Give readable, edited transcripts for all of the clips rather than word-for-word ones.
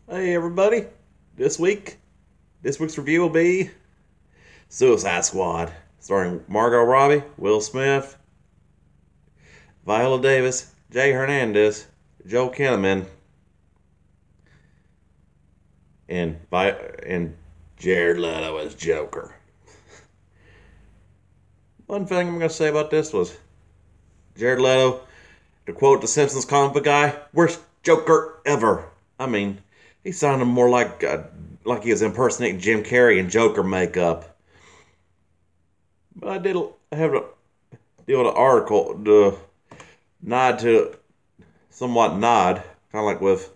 Hey everybody, this week's review will be Suicide Squad, starring Margot Robbie, Will Smith, Viola Davis, Jay Hernandez, Joel Kinnaman, and Jared Leto as Joker. One thing I'm going to say about this was Jared Leto, to quote the Simpsons comic book guy, worst Joker ever. I mean, he sounded more like he was impersonating Jim Carrey in Joker makeup. But I have to deal with an article to nod to somewhat nod, kind of like with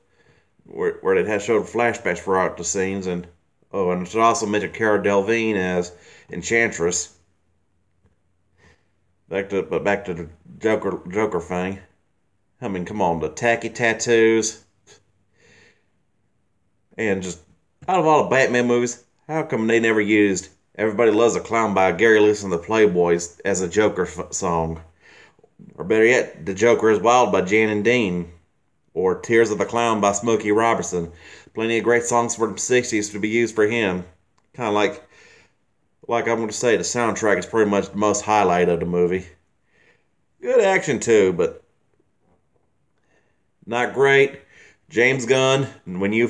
where it has showed flashbacks throughout the scenes, and it should also mention Cara Delevingne as Enchantress. Back to the Joker thing. I mean, come on, the tacky tattoos and just out of all the Batman movies, how come they never used "Everybody Loves a Clown" by Gary Lewis and the Playboys as a Joker song? Or better yet, "The Joker is Wild" by Jan and Dean, or "Tears of the Clown" by Smokey Robertson. Plenty of great songs from the '60s to be used for him. Kind of like I'm going to say, the soundtrack is pretty much the most highlight of the movie. Good action too, but not great. James Gunn, when your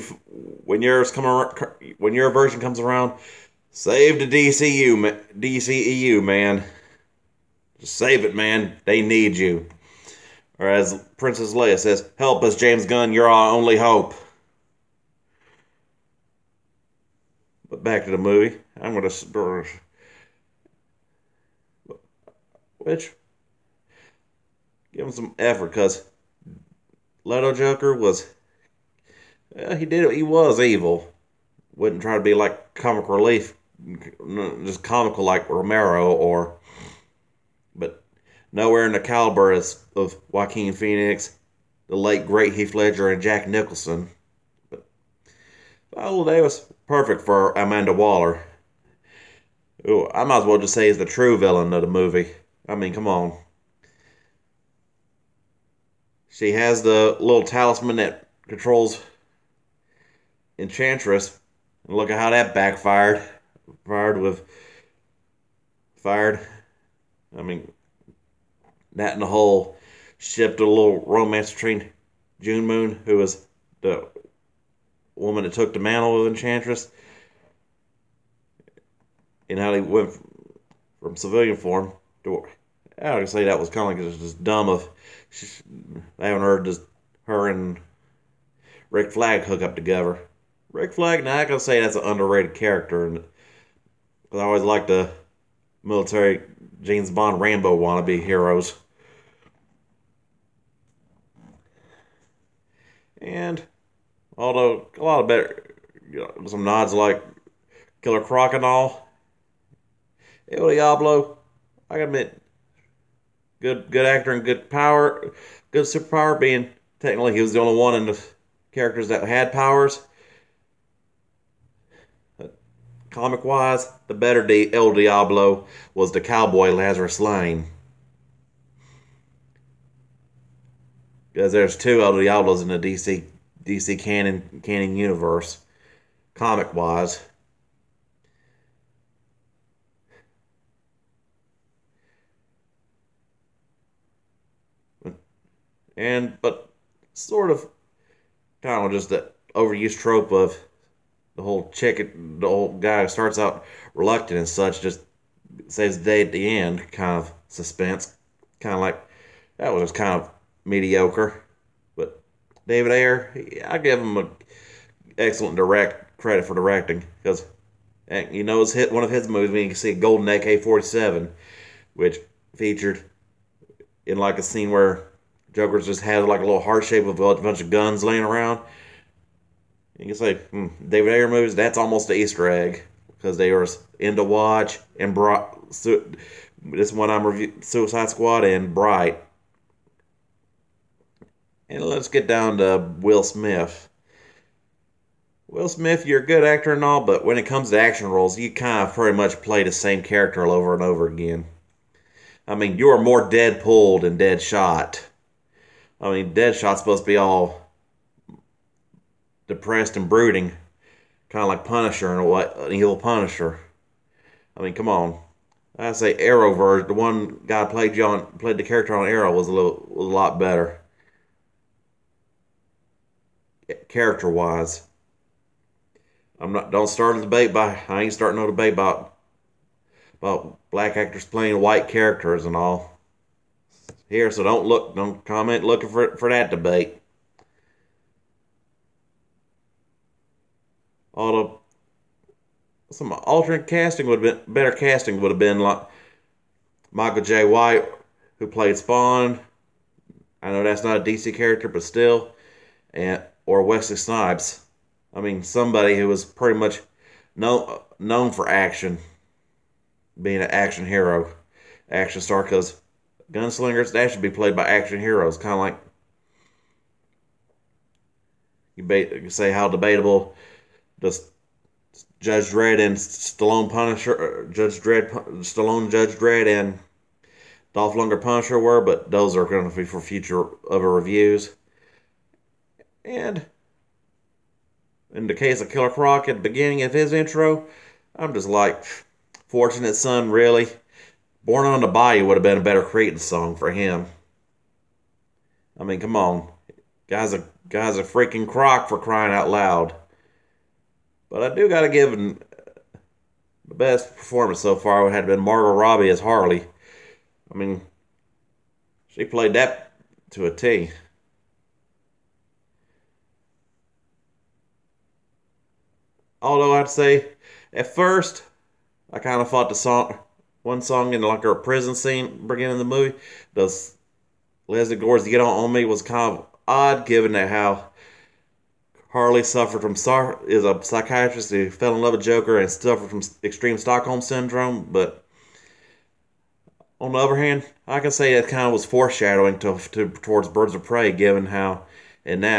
version comes around, save the DCEU, man. Just save it, man. They need you. Or as Princess Leia says, "Help us, James Gunn. You're our only hope." But back to the movie. I'm gonna which give him some effort because Leto Joker was he was evil. Wouldn't try to be like comic relief, just comical like Romero but nowhere in the caliber of Joaquin Phoenix, the late great Heath Ledger, and Jack Nicholson. But Viola Davis, perfect for Amanda Waller. Ooh, I might as well just say is the true villain of the movie. I mean, come on. She has the little talisman that controls Enchantress. And look at how that backfired. Fired with fired. I mean, that and the whole shipped a little romance between June Moon, who was the woman that took the mantle of Enchantress, and how they went from civilian form to. I would say that was kind of like just dumb. I haven't heard just her and Rick Flag hook up together. Rick Flag, now I can say that's an underrated character, and I always liked the military James Bond Rambo wannabe heroes. And although a lot of better, some nods like Killer Croc and all, El Diablo, I gotta admit, good actor and good superpower. Being technically he was the only one in the characters that had powers. Comic wise, the better El Diablo was the cowboy Lazarus Lane. Because there's two El Diablos in the DC canon universe, comic wise. But sort of kind of just the overused trope of the whole guy who starts out reluctant and such, just saves the day at the end, kind of suspense, kind of like that was just kind of mediocre. But David Ayer, I give him a excellent direct credit for directing because it's hit one of his movies. You can see Golden AK-47, which featured in like a scene where Joker's just had like a little heart shape with a bunch of guns laying around. You can say David Ayer movies. That's almost an Easter egg because they were into Watch and this one I'm reviewing, Suicide Squad and Bright. And let's get down to Will Smith. Will Smith, you're a good actor and all, but when it comes to action roles, you kind of pretty much play the same character over and over again. I mean, you are more Deadpool than Deadshot. I mean, Deadshot's supposed to be all depressed and brooding, kind of like Punisher in a way, an evil Punisher. I mean, come on. I say Arrowverse. The one guy played the character on Arrow was a lot better character wise. I'm not. Don't start a debate by. I ain't starting no debate about black actors playing white characters and all here. So don't comment looking for that debate. Although some alternate casting would have been better. Casting would have been like Michael J. White, who played Spawn. I know that's not a DC character, but still, and or Wesley Snipes. I mean, somebody who was pretty much known for action, being an action hero, action star. Because gunslingers, that should be played by action heroes. Kind of like you say how debatable does Judge Dredd and Stallone Punisher, Stallone Judge Dredd and Dolph Lundgren Punisher were, but those are going to be for future other reviews. And in the case of Killer Croc at the beginning of his intro, I'm just like, Fortunate Son, really? Born on the Bayou would have been a better creating song for him. I mean, come on. Guy's a freaking croc, for crying out loud. But I do got to give him the best performance so far would have been Margot Robbie as Harley. I mean, she played that to a T. Although I'd say, at first, I kind of thought one song in like her prison scene beginning of the movie, does Leslie Gore's "Get On Me" was kind of odd, given that how Harley suffered from is a psychiatrist who fell in love with Joker and suffered from extreme Stockholm syndrome. But on the other hand, I can say it kind of was foreshadowing towards Birds of Prey, given how given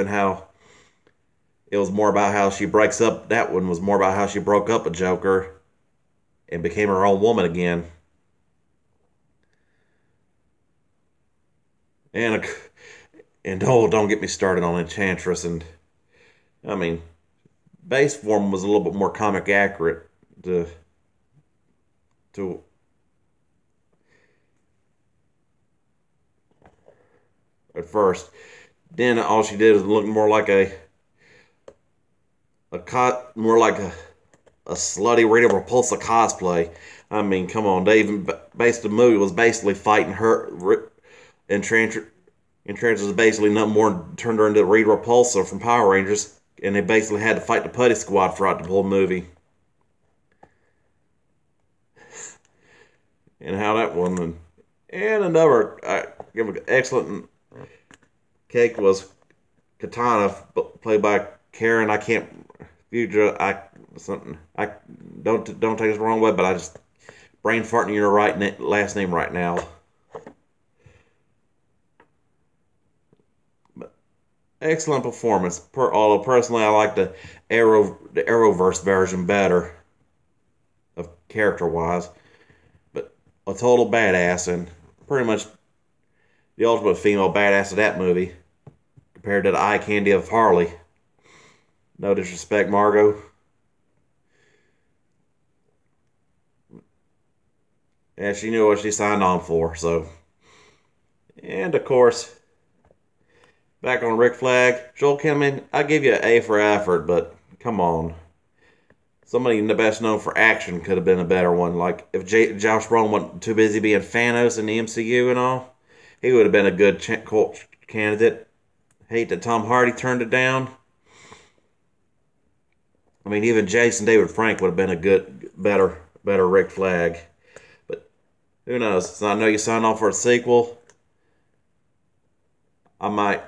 how it was more about how she breaks up. That one was more about how she broke up with Joker and became her own woman again. And don't get me started on Enchantress. And I mean, base form was a little bit more comic accurate to at first. Then all she did was look more like a slutty Rita Repulsa cosplay. I mean, come on, they even based the movie was basically fighting her. Enchantress was basically nothing more than turned her into Rita Repulsa from Power Rangers, and they basically had to fight the Putty Squad throughout the whole movie. And how that one, and another give an excellent cake was Katana, played by Karen. I can't future. I don't take this the wrong way, but I just brain farting your last name right now. But excellent performance. Although personally, I like the Arrowverse version better, of character wise. But a total badass, and pretty much the ultimate female badass of that movie, compared to the eye candy of Harley. No disrespect, Margot. Yeah, she knew what she signed on for, so. And of course, back on Rick Flag, Joel Kinnaman, I give you an A for effort, but come on. Somebody best known for action could have been a better one. Like, if Josh Brolin wasn't too busy being Thanos in the MCU and all, he would have been a good candidate. Hate that Tom Hardy turned it down. I mean, even Jason David Frank would have been a better Rick Flag. But who knows? So I know you signed on for a sequel. I might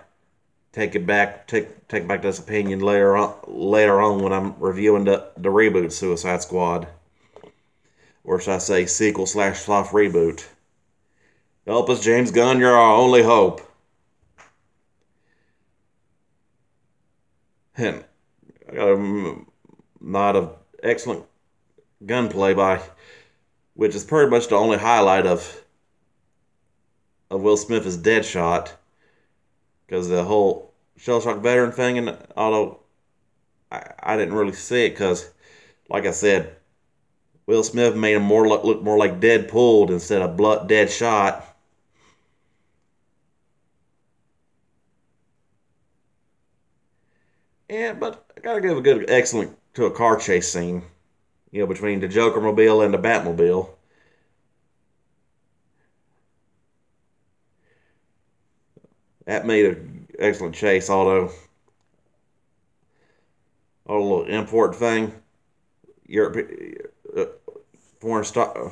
take back this opinion later on when I'm reviewing the reboot Suicide Squad. Or should I say sequel/soft reboot. Help us, James Gunn, you're our only hope. And I got a nod of excellent gunplay which is pretty much the only highlight of Will Smith's Deadshot, because the whole shell shock veteran thing, and although I didn't really see it because, like I said, Will Smith made him look more like Deadpool instead of blood dead shot. And but I gotta give a good excellent to a car chase scene, between the Joker mobile and the Batmobile. That made an excellent chase, although a little import thing. Europe, uh, foreign star.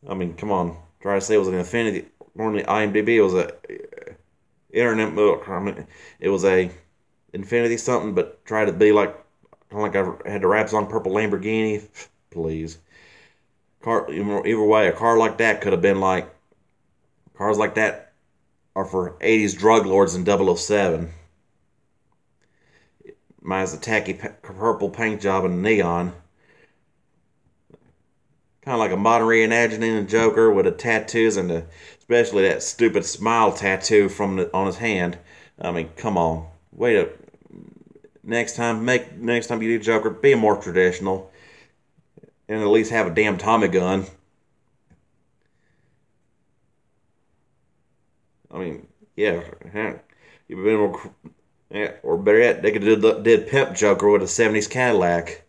I mean, come on. Try to say it was an Infinity. Normally, IMDb it was a internet movie. I mean, it was a Infinity something, but try to be like kind of like I had the Raps on Purple Lamborghini. Please, car. Either way, a car like that could have been like cars like that are for '80s drug lords in 007. Mine's a tacky purple paint job and neon. Kind of like a modern reimagining of Joker with the tattoos and especially that stupid smile tattoo on his hand. I mean, come on. Wait a next time you do Joker, be more traditional and at least have a damn Tommy gun. I mean, yeah, you've been more, yeah, or better yet, they could have did Pimp Joker with a '70s Cadillac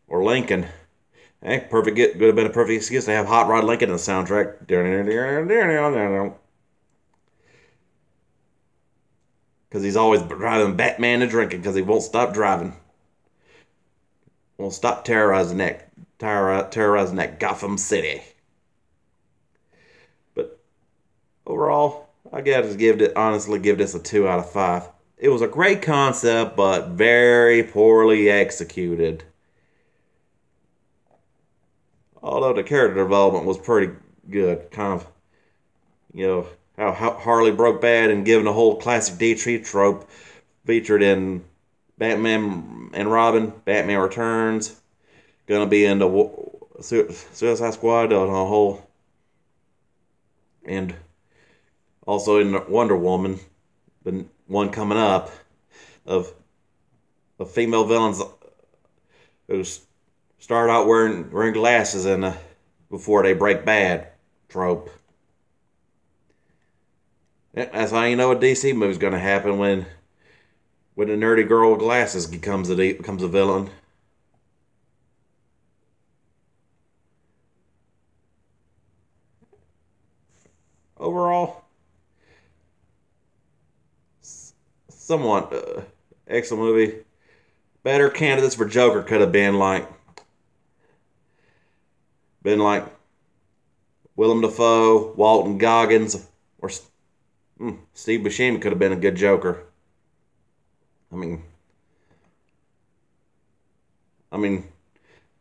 or Lincoln. Hey, could have been a perfect excuse to have Hot Rod Lincoln in the soundtrack. Because he's always driving Batman and drinking because he won't stop driving. Won't stop terrorizing that Gotham City. But overall, I gotta honestly give this a 2 out of 5. It was a great concept, but very poorly executed. Although the character development was pretty good, kind of, how Harley broke bad and given the whole classic DC trope featured in Batman and Robin, Batman Returns, gonna be in the Suicide Squad on a whole, and also in Wonder Woman, the one coming up of female villains who start out wearing glasses and before they break bad trope. That's how you know a DC movie's gonna happen when a nerdy girl with glasses becomes a villain. Overall, somewhat excellent movie. Better candidates for Joker could have been like Willem Dafoe, Walton Goggins, or Steve Buscemi could have been a good Joker. I mean, I mean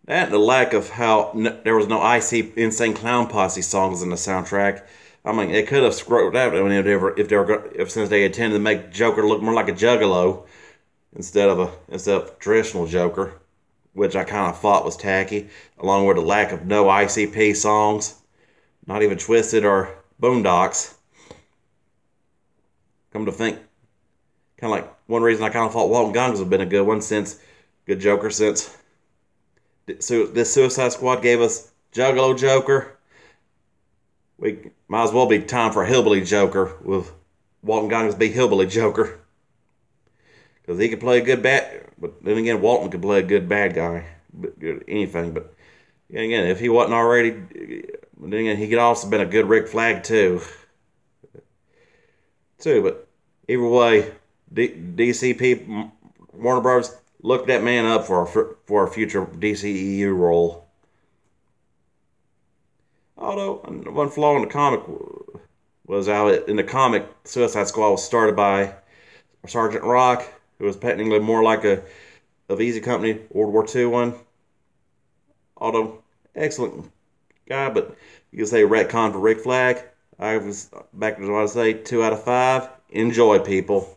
that and the lack of how there was no IC Insane Clown Posse songs in the soundtrack. I mean, it could have screwed out if since they intended to make Joker look more like a Juggalo instead of traditional Joker, which I kind of thought was tacky, along with the lack of no ICP songs, not even Twisted or Boondocks. Come to think, kind of like one reason I kind of thought Walton Goggins would have been a good Joker since this Suicide Squad gave us Juggalo Joker. We might as well be time for a Hillbilly Joker with Walton Goggins be Hillbilly Joker. Because he could play a good but then again, Walton could play a good bad guy. Good anything, but again, if he wasn't already, then again, he could also been a good Rick Flag too. But either way, DCP Warner Bros. Looked that man up for a future DCEU role. Although one flaw in the comic was how in the comic Suicide Squad was started by Sergeant Rock, who was technically more like a Easy Company World War II one. Although excellent guy, but you can say retcon for Rick Flag. I was back to what I say, 2 out of 5. Enjoy, people.